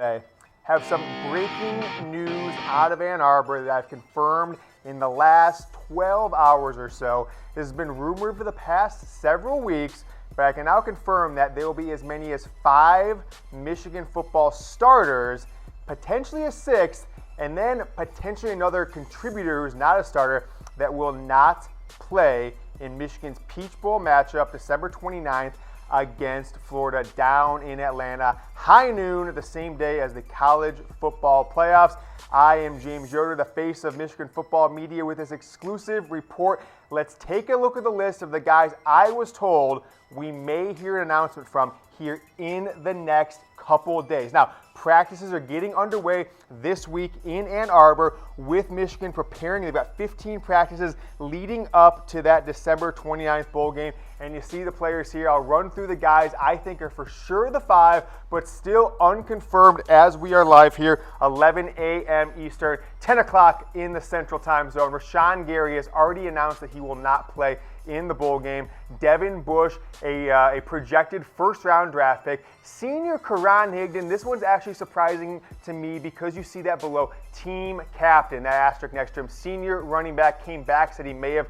I have some breaking news out of Ann Arbor that I've confirmed in the last 12 hours or so. This has been rumored for the past several weeks, but I can now confirm that there will be as many as 5 Michigan football starters, potentially a 6th, and then potentially another contributor who's not a starter that will not play in Michigan's Peach Bowl matchup December 29th against Florida down in Atlanta. High noon the same day as the college football playoffs. I am James Yoder, the face of Michigan football media, with this exclusive report. Let's take a look at the list of the guys I was told we may hear an announcement from here in the next couple days. Now, practices are getting underway this week in Ann Arbor with Michigan preparing. They've got 15 practices leading up to that December 29th bowl game. And you see the players here. I'll run through the guys I think are for sure the 5, but still unconfirmed as we are live here, 11 a.m. Eastern, 10 o'clock in the Central Time Zone. Rashan Gary has already announced that he will not play in the bowl game. Devin Bush, a projected first-round draft pick. Senior Karan Higdon, this one's actually surprising to me because you see that below. Team captain, that asterisk next to him. Senior running back, came back, said he may have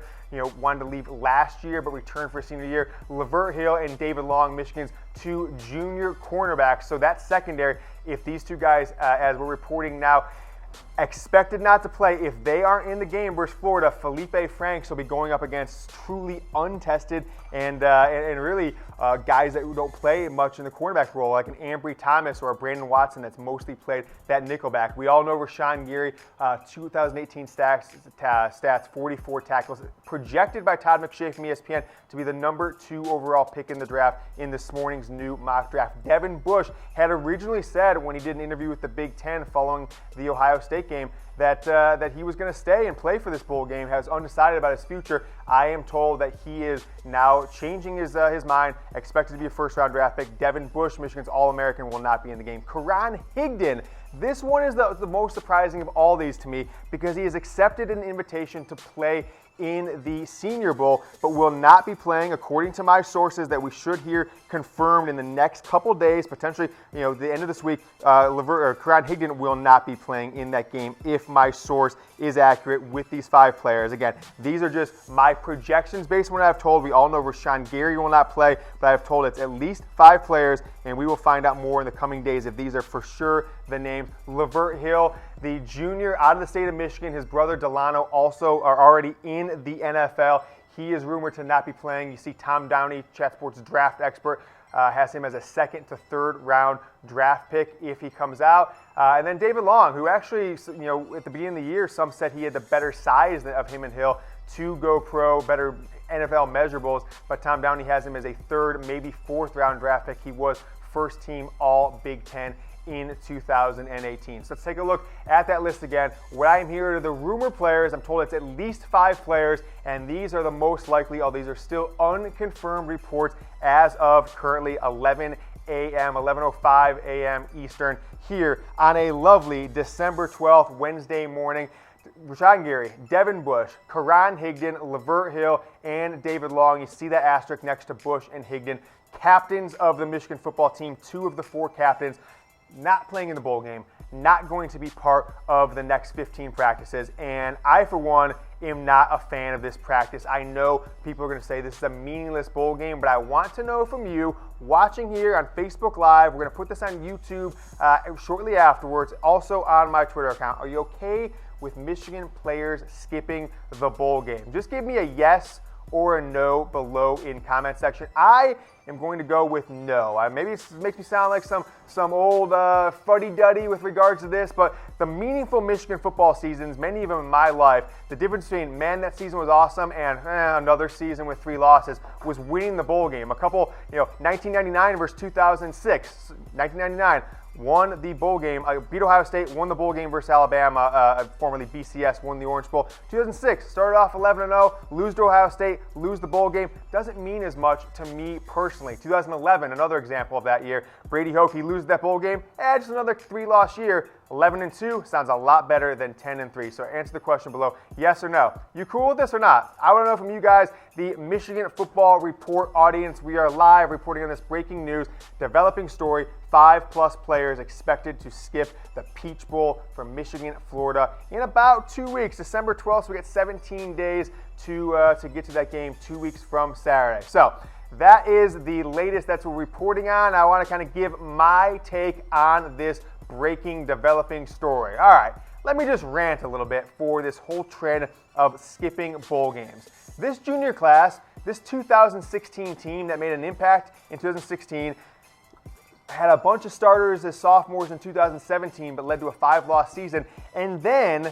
wanted to leave last year but returned for a senior year. Lavert Hill and David Long, Michigan's 2 junior cornerbacks. So that's secondary. If these 2 guys, as we're reporting now, expected not to play, if they aren't in the game versus Florida, Felipe Franks will be going up against truly untested and really guys that don't play much in the cornerback role, like an Ambry Thomas or a Brandon Watson that's mostly played that nickelback. We all know Rashan Gary, 2018 stats, 44 tackles, projected by Todd McShay from ESPN to be the number 2 overall pick in the draft in this morning's new mock draft. Devin Bush had originally said when he did an interview with the Big Ten following the Ohio State game that he was going to stay and play for this bowl game, has undecided about his future. I am told that he is now changing his mind, expected to be a first-round draft pick. Devin Bush, Michigan's All-American, will not be in the game. Karan Higdon, this one is the most surprising of all these to me because he has accepted an invitation to play in the Senior Bowl, but will not be playing, according to my sources that we should hear confirmed in the next couple days, potentially, the end of this week. Karan Higdon will not be playing in that game if my source is accurate with these 5 players. Again, these are just my projections based on what I've told. We all know Rashan Gary will not play, but I've told it's at least 5 players, and we will find out more in the coming days if these are for sure the names. Lavert Hill, the junior out of the state of Michigan, his brother Delano also are already in the NFL. He is rumored to not be playing. You see Tom Downey, Chat Sports draft expert, has him as a 2nd to 3rd round draft pick if he comes out. And then David Long, who actually, at the beginning of the year, some said he had the better size of him and Hill to go pro, better NFL measurables, but Tom Downey has him as a 3rd, maybe 4th round draft pick. He was first team All Big Ten in 2018. So let's take a look at that list again. What I am here are the rumor players. I'm told it's at least 5 players, and these are the most likely. All these are still unconfirmed reports as of currently 11 a.m., 11:05 a.m. Eastern here on a lovely December 12th, Wednesday morning. Rashan Gary, Devin Bush, Karan Higdon, Lavert Hill, and David Long. You see that asterisk next to Bush and Higdon. Captains of the Michigan football team, 2 of the 4 captains, not playing in the bowl game, not going to be part of the next 15 practices. And I, for one, am not a fan of this practice. I know people are going to say this is a meaningless bowl game, but I want to know from you watching here on Facebook Live. We're going to put this on YouTube shortly afterwards, also on my Twitter account. Are you okay with Michigan players skipping the bowl game? Just give me a yes or a no below in comment section. I am going to go with no. Maybe it makes me sound like some old fuddy-duddy with regards to this, but the meaningful Michigan football seasons, many of them in my life, the difference between, man, that season was awesome, and another season with 3 losses, was winning the bowl game. A couple, 1999 versus 2006. 1999. Won the bowl game, beat Ohio State, won the bowl game versus Alabama, formerly BCS, won the Orange Bowl. 2006, started off 11-0, lose to Ohio State, lose the bowl game. Doesn't mean as much to me personally. 2011, another example of that year. Brady Hoke, he loses that bowl game, just another 3-loss year. 11-2 sounds a lot better than 10-3. So answer the question below, yes or no. You cool with this or not? I want to know from you guys, the Michigan Football Report audience. We are live reporting on this breaking news, developing story 5+ players expected to skip the Peach Bowl from Michigan, Florida in about 2 weeks. December 12th, so we get 17 days to get to that game 2 weeks from Saturday. So that is the latest that's what we're reporting on. I want to kind of give my take on this breaking, developing story. All right, let me just rant a little bit for this whole trend of skipping bowl games. This junior class, this 2016 team that made an impact in 2016, had a bunch of starters as sophomores in 2017, but led to a 5-loss season, and then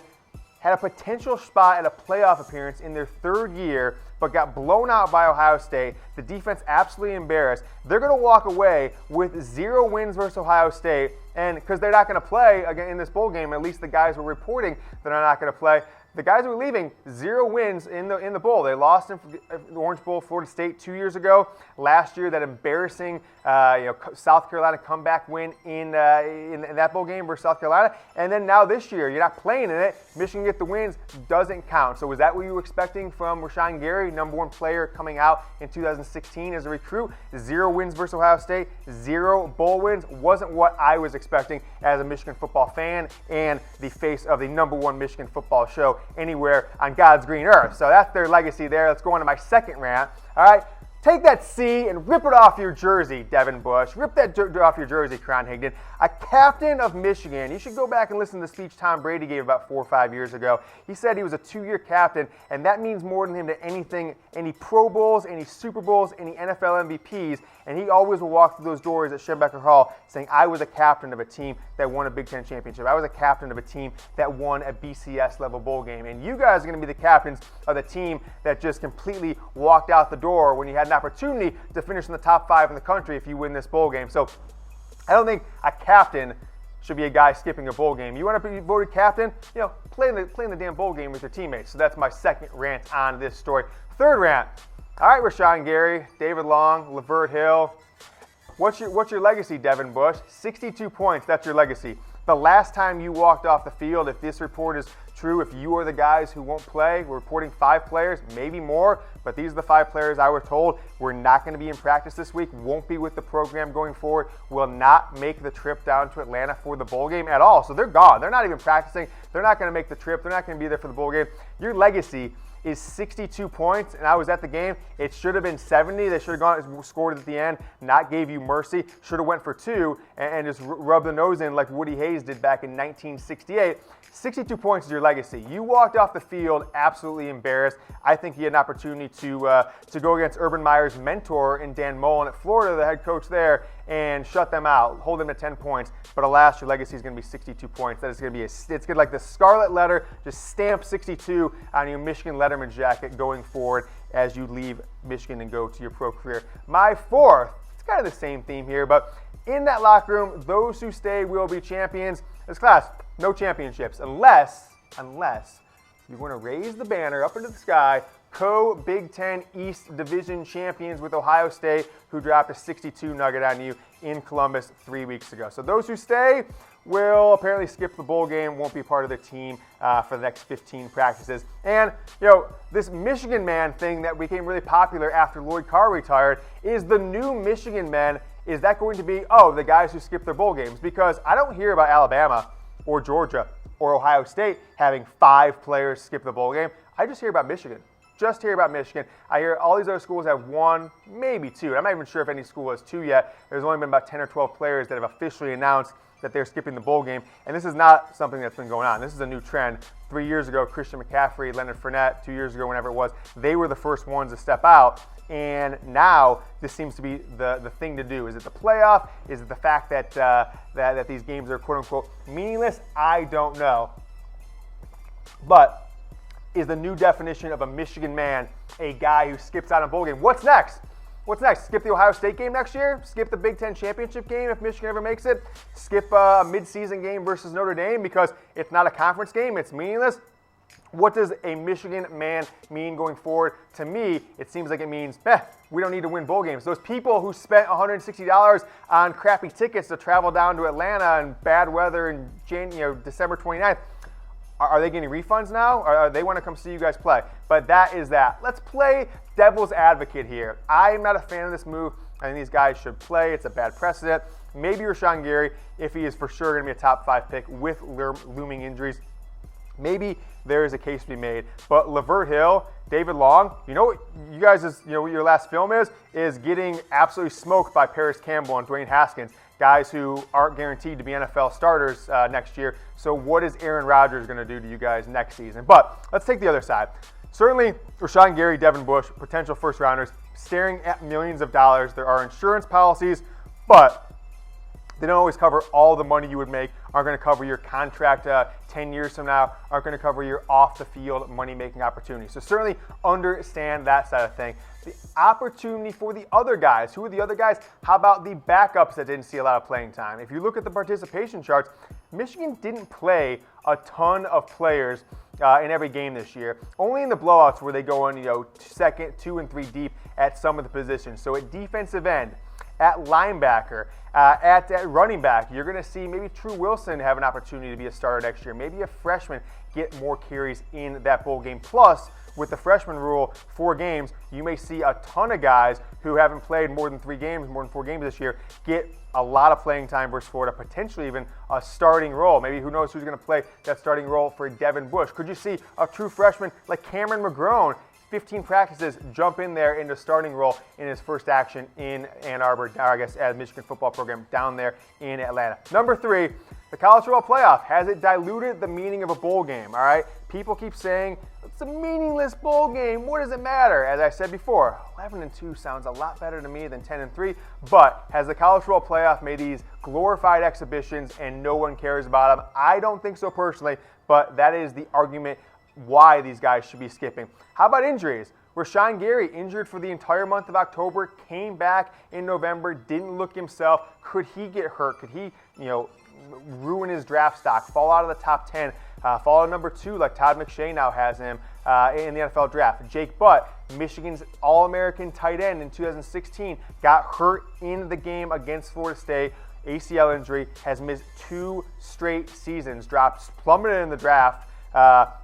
had a potential spot at a playoff appearance in their 3rd year, but got blown out by Ohio State. The defense absolutely embarrassed. They're going to walk away with 0 wins versus Ohio State, and because they're not going to play again in this bowl game, at least the guys were reporting that they're not going to play. The guys who were leaving, 0 wins in the bowl. They lost in the Orange Bowl, Florida State 2 years ago. Last year, that embarrassing South Carolina comeback win in that bowl game versus South Carolina. And then now this year, you're not playing in it. Michigan get the wins, doesn't count. So was that what you were expecting from Rashan Gary, #1 player coming out in 2016 as a recruit? 0 wins versus Ohio State, 0 bowl wins. Wasn't what I was expecting as a Michigan football fan and the face of the #1 Michigan football show anywhere on God's green earth. So that's their legacy there. Let's go on to my second rant. All right, take that C and rip it off your jersey, Devin Bush. Rip that off your jersey, Karan Higdon. A captain of Michigan. You should go back and listen to the speech Tom Brady gave about 4 or 5 years ago. He said he was a 2-year captain, and that means more than him to anything, any Pro Bowls, any Super Bowls, any NFL MVPs. And he always will walk through those doors at Schembecker Hall saying, I was a captain of a team that won a Big Ten championship. I was a captain of a team that won a BCS level bowl game. And you guys are going to be the captains of the team that just completely walked out the door when you had an opportunity to finish in the top 5 in the country if you win this bowl game. So I don't think a captain should be a guy skipping a bowl game. You want to be voted captain? Play in the damn bowl game with your teammates. So that's my second rant on this story. Third rant. All right, Rashan Gary, David Long, Lavert Hill. What's your legacy, Devin Bush? 62 points, that's your legacy. The last time you walked off the field, if this report is true, if you are the guys who won't play, we're reporting 5 players, maybe more, but these are the 5 players I was told we're not going to be in practice this week, won't be with the program going forward, will not make the trip down to Atlanta for the bowl game at all. So they're gone. They're not even practicing. They're not going to make the trip. They're not going to be there for the bowl game. Your legacy is 62 points, and I was at the game. It should have been 70. They should have gone and scored at the end, not gave you mercy. Should have went for 2 and just rubbed the nose in like Woody Hayes did back in 1968. 62 points is your legacy. You walked off the field absolutely embarrassed. I think he had an opportunity to go against Urban Meyer's mentor in Dan Mullen at Florida, the head coach there, and shut them out, hold them to 10 points. But alas, your legacy is going to be 62 points. That is going to be it's going to like the scarlet letter, just stamp 62 on your Michigan Letterman jacket going forward as you leave Michigan and go to your pro career. My fourth, it's kind of the same theme here, but in that locker room, those who stay will be champions. This class, no championships unless you're going to raise the banner up into the sky, co-Big Ten East Division champions with Ohio State, who dropped a 62 nugget on you in Columbus 3 weeks ago. So those who stay will apparently skip the bowl game, won't be part of the team for the next 15 practices. And, this Michigan man thing that became really popular after Lloyd Carr retired is the new Michigan men. Is that going to be, the guys who skip their bowl games? Because I don't hear about Alabama or Georgia or Ohio State having 5 players skip the bowl game. I just hear about Michigan. Just hear about Michigan. I hear all these other schools have 1, maybe 2. I'm not even sure if any school has 2 yet. There's only been about 10 or 12 players that have officially announced that they're skipping the bowl game. And this is not something that's been going on. This is a new trend. 3 years ago, Christian McCaffrey, Leonard Fournette, 2 years ago, whenever it was, they were the first ones to step out. And now this seems to be the thing to do. Is it the playoff? Is it the fact that that these games are quote-unquote meaningless? I don't know. But is the new definition of a Michigan man a guy who skips out on a bowl game? What's next? What's next? Skip the Ohio State game next year? Skip the Big Ten championship game if Michigan ever makes it? Skip a midseason game versus Notre Dame because it's not a conference game, it's meaningless? What does a Michigan man mean going forward? To me, it seems like it means, we don't need to win bowl games. Those people who spent $160 on crappy tickets to travel down to Atlanta in bad weather in December 29th, are they getting refunds now? Or they want to come see you guys play? But that is that. Let's play devil's advocate here. I'm not a fan of this move. I think these guys should play. It's a bad precedent. Maybe Rashan Gary, if he is for sure going to be a top 5 pick with looming injuries. Maybe there is a case to be made. But Lavert Hill, David Long, you know what you guys what your last film is getting absolutely smoked by Paris Campbell and Dwayne Haskins, guys who aren't guaranteed to be NFL starters next year. So what is Aaron Rodgers going to do to you guys next season? But let's take the other side. Certainly, Rashan Gary, Devin Bush, potential first rounders, staring at millions of dollars. There are insurance policies, but they don't always cover all the money you would make, aren't going to cover your contract 10 years from now, aren't going to cover your off-the-field money-making opportunities. So certainly understand that side of thing. The opportunity for the other guys. Who are the other guys? How about the backups that didn't see a lot of playing time? If you look at the participation charts, Michigan didn't play a ton of players in every game this year. Only in the blowouts where they go in, second, 2 and 3 deep at some of the positions. So at defensive end, at linebacker, at running back, you're going to see maybe True Wilson have an opportunity to be a starter next year. Maybe a freshman get more carries in that bowl game. Plus, with the freshman rule, 4 games, you may see a ton of guys who haven't played more than 3 games, more than 4 games this year, get a lot of playing time versus Florida, potentially even a starting role. Maybe who knows who's going to play that starting role for Devin Bush. Could you see a true freshman like Cameron McGrone, 15 practices, jump in there into starting role in his first action in Ann Arbor, or I guess at Michigan football program down there in Atlanta. Number 3, the college football playoff. Has it diluted the meaning of a bowl game? All right, people keep saying it's a meaningless bowl game. What does it matter? As I said before, 11-2 sounds a lot better to me than 10-3. But has the college football playoff made these glorified exhibitions and no one cares about them? I don't think so personally, but that is the argument why these guys should be skipping. How about injuries? Rashan Gary injured for the entire month of October, came back in November, didn't look himself. Could he get hurt? Could he, ruin his draft stock, fall out of the top 10, fall to number 2 like Todd McShay now has him in the NFL draft? Jake Butt, Michigan's All-American tight end in 2016, got hurt in the game against Florida State. ACL injury, has missed 2 straight seasons, plummeted in the draft.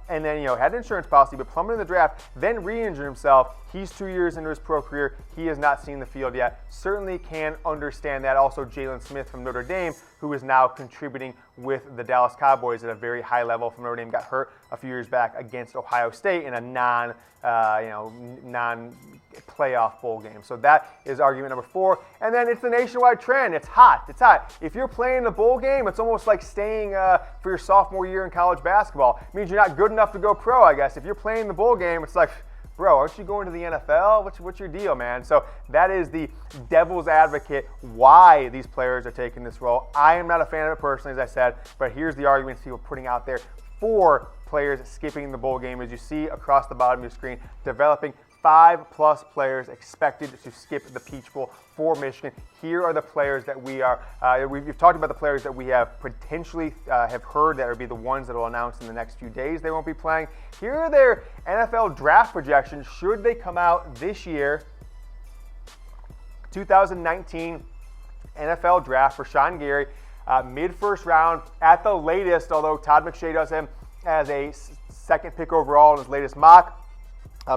And then, had an insurance policy, but plummeted in the draft, then re-injured himself. He's 2 years into his pro career. He has not seen the field yet. Certainly can understand that. Also, Jalen Smith from Notre Dame, who is now contributing with the Dallas Cowboys at a very high level from Notre Dame, got hurt a few years back against Ohio State in a non-playoff bowl game. So that is argument number 4. And then it's the nationwide trend. It's hot. It's hot. If you're playing the bowl game, it's almost like staying for your sophomore year in college basketball. It means you're not good enough to go pro, I guess. If you're playing the bowl game, it's like, bro, aren't you going to the NFL? What's your deal, man? So that is the devil's advocate why these players are taking this role. I am not a fan of it personally, as I said, but here's the arguments people are putting out there for players skipping the bowl game. As you see across the bottom of your screen, developing 5+ players expected to skip the Peach Bowl for Michigan. Here are the players that we've talked about the players that we have potentially have heard that would be the ones that will announce in the next few days they won't be playing. Here are their NFL draft projections should they come out this year. 2019 NFL draft for Rashan Gary, mid-first round at the latest, although Todd McShay does him as a second pick overall in his latest mock.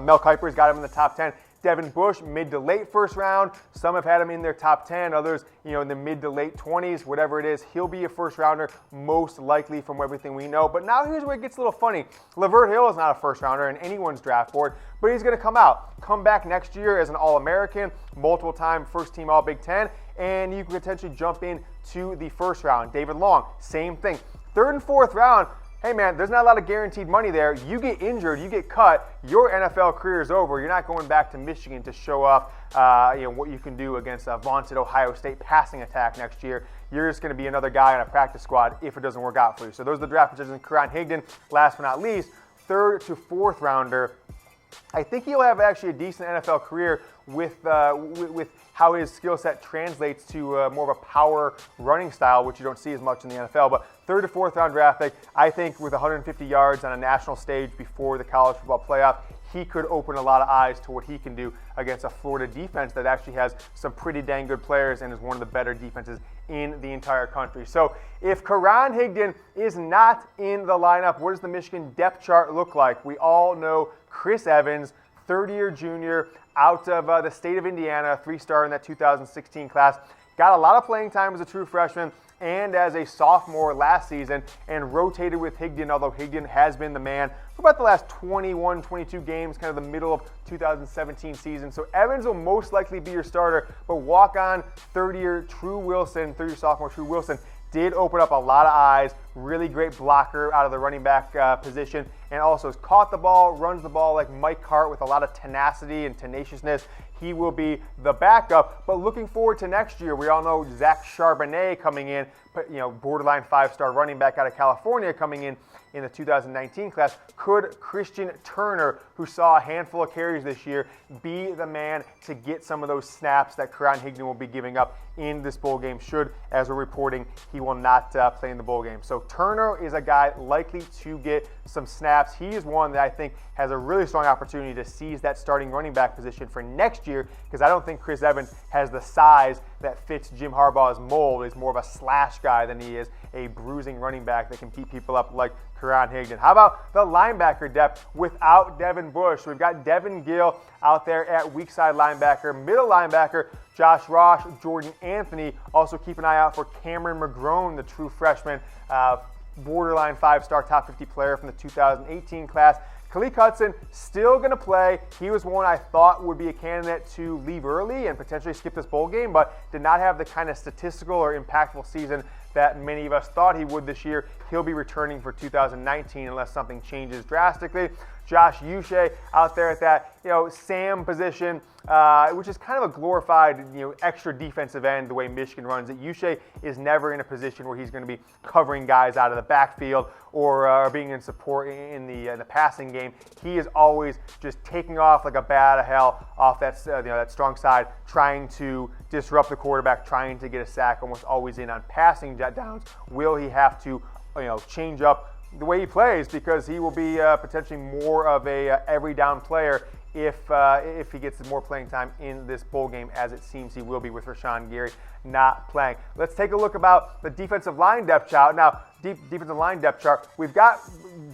Mel Kiper's got him in the top 10. Devin Bush, mid to late first round. Some have had him in their top 10, others, in the mid to late 20s, whatever it is. He'll be a first rounder, most likely from everything we know. But now here's where it gets a little funny. Lavert Hill is not a first rounder in anyone's draft board, but he's going to come back next year as an All-American, multiple-time first-team All-Big Ten, and you can potentially jump in to the first round. David Long, same thing. Third and fourth round. Hey man, there's not a lot of guaranteed money there. You get injured, you get cut, your NFL career is over. You're not going back to Michigan to show off what you can do against a vaunted Ohio State passing attack next year. You're just going to be another guy on a practice squad if it doesn't work out for you. So those are the draft positions. Karan Higdon, last but not least, 3rd to 4th rounder. I think he'll have actually a decent NFL career with how his skill set translates to more of a power running style, which you don't see as much in the NFL. But 3rd to 4th round draft pick, I think with 150 yards on a national stage before the college football playoff, he could open a lot of eyes to what he can do against a Florida defense that actually has some pretty dang good players and is one of the better defenses in the entire country. So if Karan Higdon is not in the lineup, what does the Michigan depth chart look like? We all know Chris Evans, 3rd-year junior out of the state of Indiana, 3-star in that 2016 class. got a lot of playing time as a true freshman and as a sophomore last season, and rotated with Higdon, although Higdon has been the man for about the last 21, 22 games, kind of the middle of 2017 season. So Evans will most likely be your starter, but walk-on third-year sophomore True Wilson did open up a lot of eyes. Really great blocker out of the running back position, and also has caught the ball, runs the ball like Mike Hart with a lot of tenacity and tenaciousness. He will be the backup, but looking forward to next year, we all know Zach Charbonnet coming in, borderline 5-star running back out of California coming in the 2019 class. Could Christian Turner, who saw a handful of carries this year, be the man to get some of those snaps that Karan Higdon will be giving up in this bowl game, should, as we're reporting, he will not play in the bowl game. So Turner is a guy likely to get some snaps. He is one that I think has a really strong opportunity to seize that starting running back position for next year, because I don't think Chris Evans has the size that fits Jim Harbaugh's mold. He's more of a slash guy than he is a bruising running back that can beat people up like Karan Higdon. How about the linebacker depth without Devin Bush? We've got Devin Gil out there at weak side linebacker. Middle linebacker, Josh Ross, Jordan Anthony. Also keep an eye out for Cameron McGrone, the true freshman, borderline 5-star top 50 player from the 2018 class. Khaleke Hudson still going to play. He was one I thought would be a candidate to leave early and potentially skip this bowl game, but did not have the kind of statistical or impactful season that many of us thought he would this year. He'll be returning for 2019 unless something changes drastically. Josh Uche out there at that Sam position, which is kind of a glorified extra defensive end the way Michigan runs it. Uche is never in a position where he's going to be covering guys out of the backfield or being in support in the passing game. He is always just taking off like a bat of hell off that that strong side, trying to disrupt the quarterback, trying to get a sack, almost always in on passing downs. Will he have to change up the way he plays, because he will be potentially more of a every down player if he gets more playing time in this bowl game, as it seems he will be with Rashan Gary not playing. Let's take a look about the defensive line depth chart. Now, defensive line depth chart, we've got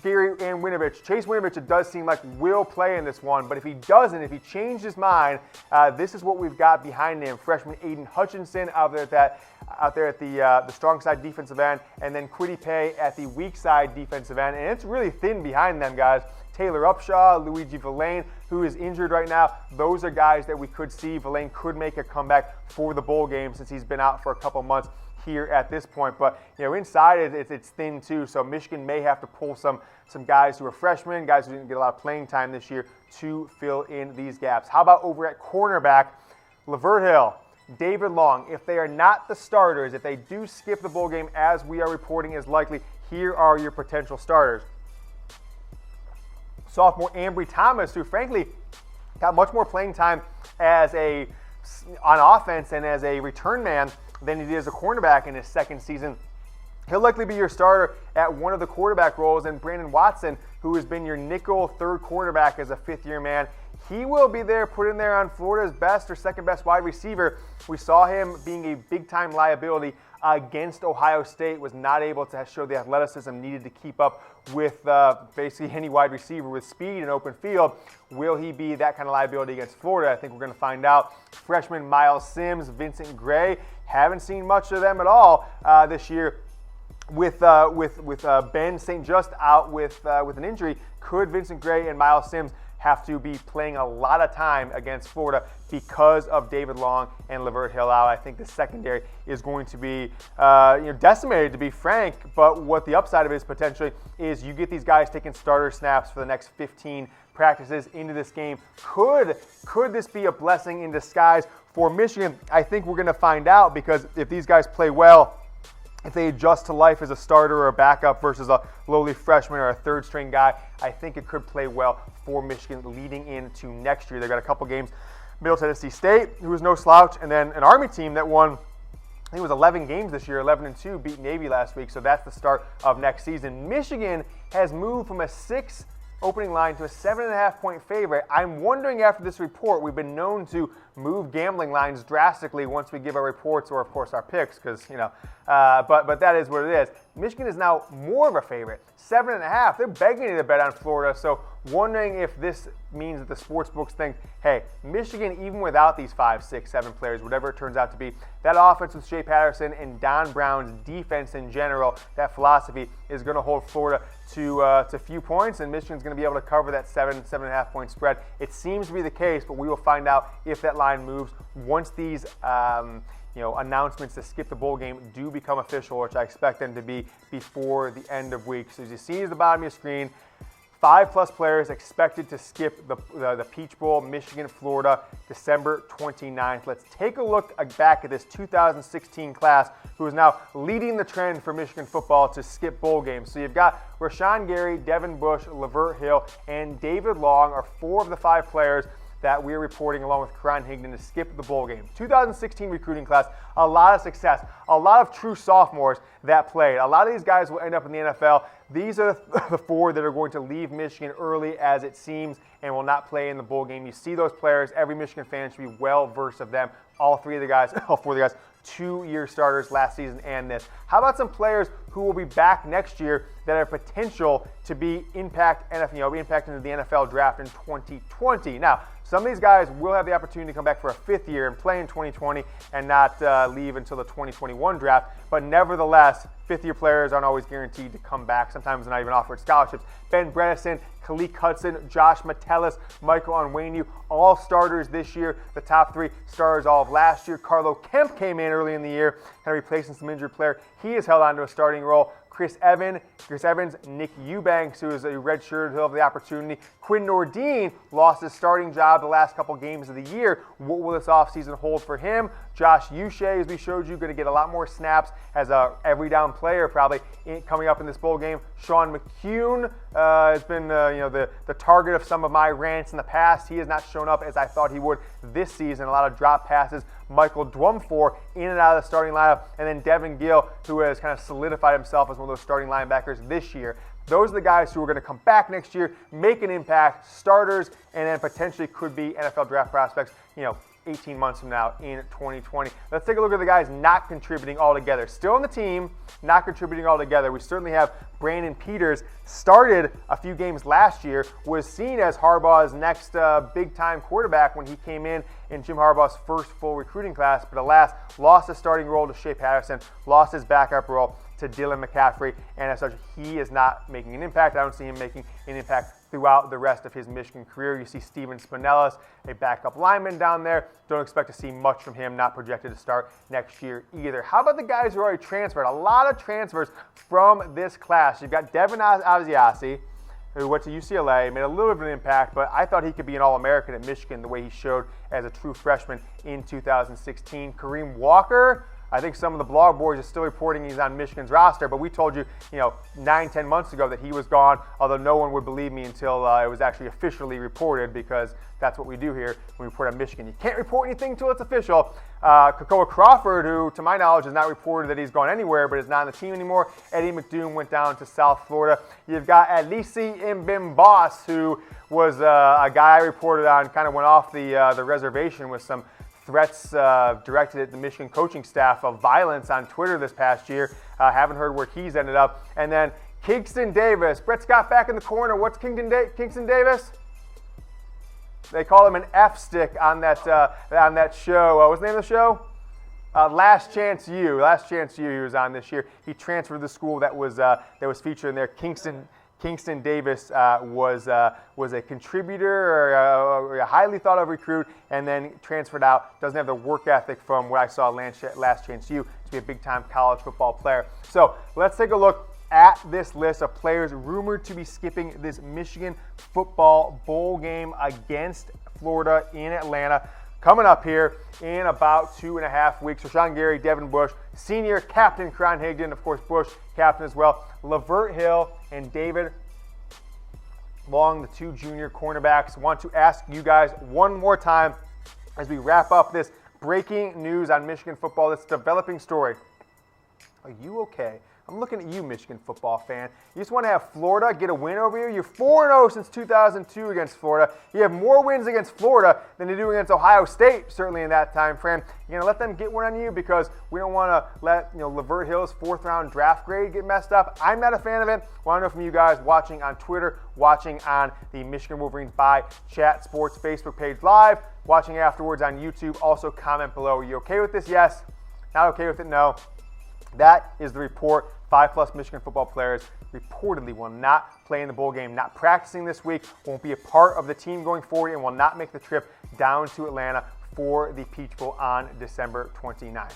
Gary and Winovich. Chase Winovich, it does seem like will play in this one, but if he doesn't, if he changed his mind, this is what we've got behind him. Freshman Aiden Hutchinson out there at the strong side defensive end, and then Kwity Paye at the weak side defensive end, and it's really thin behind them, guys. Taylor Upshaw, Luigi Villain, who is injured right now. Those are guys that we could see. Villain could make a comeback for the bowl game since he's been out for a couple months here at this point. But inside it's thin too, so Michigan may have to pull some guys who are freshmen, guys who didn't get a lot of playing time this year, to fill in these gaps. How about over at cornerback, Lavert Hill, David Long? If they are not the starters, if they do skip the bowl game, as we are reporting is likely, here are your potential starters. Sophomore Ambry Thomas, who frankly got much more playing time on offense and as a return man than he did as a cornerback in his second season. He'll likely be your starter at one of the quarterback roles, and Brandon Watson, who has been your nickel third quarterback as a fifth-year man, he will be there, put in there on Florida's best or second-best wide receiver. We saw him being a big-time liability against Ohio State, was not able to show the athleticism needed to keep up with basically any wide receiver with speed in open field. Will he be that kind of liability against Florida? I think we're going to find out. Freshman Miles Sims, Vincent Gray, haven't seen much of them at all this year. With Ben St. Just out with an injury, could Vincent Gray and Miles Sims have to be playing a lot of time against Florida because of David Long and Lavert Hill out? I think the secondary is going to be decimated, to be frank, but what the upside of it is potentially is you get these guys taking starter snaps for the next 15 practices into this game. Could this be a blessing in disguise for Michigan? I think we're going to find out, because if these guys play well, if they adjust to life as a starter or a backup versus a lowly freshman or a third-string guy, I think it could play well for Michigan leading into next year. They've got a couple games. Middle Tennessee State, who was no slouch, and then an Army team that won, I think it was 11 games this year, 11-2, beat Navy last week, so that's the start of next season. Michigan has moved from a 6 opening line to a 7.5-point favorite. I'm wondering, after this report, we've been known to move gambling lines drastically once we give our reports, or of course our picks, because but that is what it is. Michigan is now more of a favorite, 7.5. They're begging you to bet on Florida. So wondering if this means that the sports books think, hey, Michigan, even without these 5, 6, 7 players, whatever it turns out to be, that offense with Shea Patterson and Don Brown's defense in general, that philosophy is going to hold Florida to few points, and Michigan's going to be able to cover that 7.5 point spread. It seems to be the case, but we will find out if that line moves once these announcements to skip the bowl game do become official, which I expect them to be before the end of week. So as you see at the bottom of your screen, 5+ players expected to skip the Peach Bowl, Michigan, Florida, December 29th. Let's take a look back at this 2016 class, who is now leading the trend for Michigan football to skip bowl games. So you've got Rashan Gary, Devin Bush, Lavert Hill, and David Long are 4 of the 5 players that we're reporting along with Karan Higdon to skip the bowl game. 2016 recruiting class, a lot of success, a lot of true sophomores that played. A lot of these guys will end up in the NFL. These are the 4 that are going to leave Michigan early, as it seems, and will not play in the bowl game. You see those players, every Michigan fan should be well versed of them. All 4 of the guys, 2-year starters last season and this. How about some players who will be back next year that have potential to be impacted into the NFL draft in 2020? Now, some of these guys will have the opportunity to come back for a 5th year and play in 2020 and not leave until the 2021 draft. But nevertheless, 5th-year players aren't always guaranteed to come back. Sometimes they're not even offered scholarships. Ben Bredeson, Khaleke Hudson, Josh Metellus, Michael Onwenu, all starters this year. The top 3 starters all of last year. Carlo Kemp came in early in the year, kind of replacing some injured player. He has held on to a starting role. Chris Evans, Nick Eubanks, who is a redshirt, he'll have the opportunity. Quinn Nordin lost his starting job the last couple games of the year. What will this offseason hold for him? Josh Uche, as we showed you, going to get a lot more snaps as a every down player probably coming up in this bowl game. Sean McKeon has been the target of some of my rants in the past. He has not shown up as I thought he would this season. A lot of drop passes. Michael Dwumfour in and out of the starting lineup, and then Devin Gil, who has kind of solidified himself as one of those starting linebackers this year. Those are the guys who are going to come back next year, make an impact, starters, and then potentially could be NFL draft prospects, 18 months from now in 2020. Let's take a look at the guys not contributing altogether. Still on the team, not contributing altogether. We certainly have Brandon Peters, started a few games last year, was seen as Harbaugh's next big-time quarterback when he came in Jim Harbaugh's first full recruiting class, but alas, lost his starting role to Shea Patterson, lost his backup role to Dylan McCaffrey, and as such, he is not making an impact. I don't see him making an impact throughout the rest of his Michigan career. You see Steven Spinellis, a backup lineman down there. Don't expect to see much from him, not projected to start next year either. How about the guys who already transferred? A lot of transfers from this class. You've got Devin Asiasi, who went to UCLA, made a little bit of an impact, but I thought he could be an All-American at Michigan the way he showed as a true freshman in 2016. Kareem Walker, I think some of the blog boys are still reporting he's on Michigan's roster, but we told you, 9-10 months ago that he was gone, although no one would believe me until it was actually officially reported, because that's what we do here when we report on Michigan. You can't report anything until it's official. Kakoa Crawford, who to my knowledge has not reported that he's gone anywhere, but is not on the team anymore. Eddie McDoom went down to South Florida. You've got Alisi Mbimboss, who was a guy I reported on, kind of went off the reservation with some threats directed at the Michigan coaching staff of violence on Twitter this past year. Haven't heard where he's ended up. And then Kingston Davis. Brett Scott back in the corner. What's Kingston Davis? They call him an F-stick on that show. What's the name of the show? Last Chance U. Last Chance U he was on this year. He transferred to the school that was featured in there. Kingston Davis was a contributor or a highly thought of recruit, and then transferred out. Doesn't have the work ethic from what I saw Last Chance U to be a big-time college football player. So let's take a look at this list of players rumored to be skipping this Michigan football bowl game against Florida in Atlanta. Coming up here in about 2.5 weeks, Rashan Gary, Devin Bush, senior captain Karan Higdon, of course Bush, captain as well, Lavert Hill, and David Long, the 2 junior cornerbacks. Want to ask you guys one more time as we wrap up this breaking news on Michigan football, this developing story. Are you okay I'm looking at you, Michigan football fan. You just want to have Florida get a win over you? You're 4-0 since 2002 against Florida. You have more wins against Florida than you do against Ohio State, certainly in that time frame. You're going to let them get one on you because we don't want to let Lavert Hill's 4th-round draft grade get messed up. I'm not a fan of it. Want to know from you guys watching on Twitter, watching on the Michigan Wolverines by Chat Sports Facebook page live, watching afterwards on YouTube. Also comment below. Are you okay with this? Yes. Not okay with it? No. That is the report. 5+ Michigan football players reportedly will not play in the bowl game, not practicing this week, won't be a part of the team going forward, and will not make the trip down to Atlanta for the Peach Bowl on December 29th.